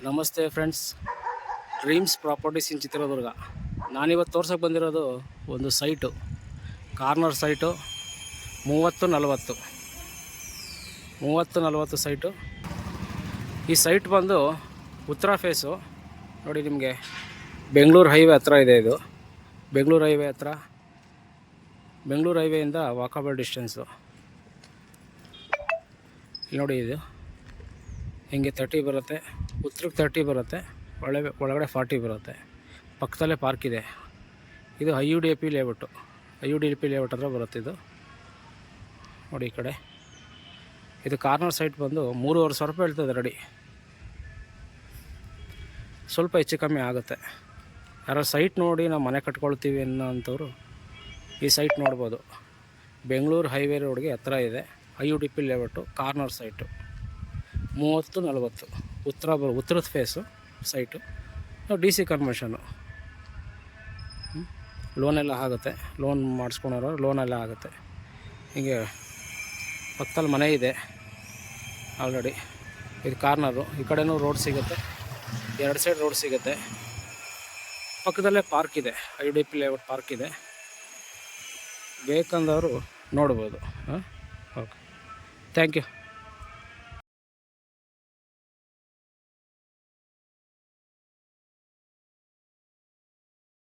ನಮಸ್ತೆ friends, dreams properties ಇನ್ ಚಿತ್ರದುರ್ಗ. ನಾನಿವತ್ತು ತೋರ್ಸೋಕೆ ಬಂದಿರೋದು ಒಂದು ಸೈಟು, ಕಾರ್ನರ್ ಸೈಟು. 30-40 ಸೈಟು. ಈ ಸೈಟ್ ಬಂದು ಉತ್ತರ ಫೇಸು ನೋಡಿ. ನಿಮಗೆ ಬೆಂಗಳೂರು ಹೈವೇ ಹತ್ರ ಇದೆ. ಇದು ಬೆಂಗಳೂರು ಹೈವೇ ಹತ್ರ, ಬೆಂಗಳೂರು ಹೈವೇಯಿಂದ ವಾಕಬಲ್ ಡಿಸ್ಟೆನ್ಸು. ಇಲ್ಲಿ ನೋಡಿ, ಇದು ಹಿಂಗೆ 30 ಬರುತ್ತೆ, ಉತ್ತರಕ್ಕೆ 30 ಬರುತ್ತೆ, ಒಳಗಡೆ 40 ಬರುತ್ತೆ. ಪಕ್ಕದಲ್ಲೇ ಪಾರ್ಕ್ ಇದೆ. ಇದು IUDAP ಲೇಔಟು. IUDAP ಲೇಔಟ್ ಹತ್ರ ಬರುತ್ತೆ ಇದು. ನೋಡಿ ಈ ಕಡೆ. ಇದು ಕಾರ್ನರ್ ಸೈಟ್ ಬಂದು 3,500 ರೂಪಾಯಿ ಹೇಳ್ತದೆ ರೆಡಿ. ಸ್ವಲ್ಪ ಹೆಚ್ಚು ಕಮ್ಮಿ ಆಗುತ್ತೆ. ಯಾರೋ ಸೈಟ್ ನೋಡಿ ನಾವು ಮನೆ ಕಟ್ಕೊಳ್ತೀವಿ ಅನ್ನೋಂಥವ್ರು ಈ ಸೈಟ್ ನೋಡ್ಬೋದು. ಬೆಂಗಳೂರು ಹೈವೇ ರೋಡ್ಗೆ ಹತ್ರ ಇದೆ. IUDAP layout, corner site. 30-40 ಉತ್ತರದ ಫೇಸು ಸೈಟು. DC ಕನ್ವೆನ್ಷನ್ನು. ಲೋನೆಲ್ಲ ಆಗುತ್ತೆ. ಲೋನ್ ಮಾಡಿಸ್ಕೊಳೋರು ಲೋನೆಲ್ಲ ಆಗುತ್ತೆ. ಹೀಗೆ ಪಕ್ಕದಲ್ಲಿ ಮನೆ ಇದೆ ಆಲ್ರೆಡಿ. ಇದು ಕಾರ್ನರು. ಈ ಕಡೆನೂ ರೋಡ್ ಸಿಗುತ್ತೆ, 2 ಸೈಡ್ ರೋಡ್ ಸಿಗುತ್ತೆ. ಪಕ್ಕದಲ್ಲೇ ಪಾರ್ಕ್ ಇದೆ, IUDAP ಲೇಔಟ್ ಪಾರ್ಕ್ ಇದೆ. ಬೇಕಂದವರು ನೋಡ್ಬೋದು. Okay, thank you.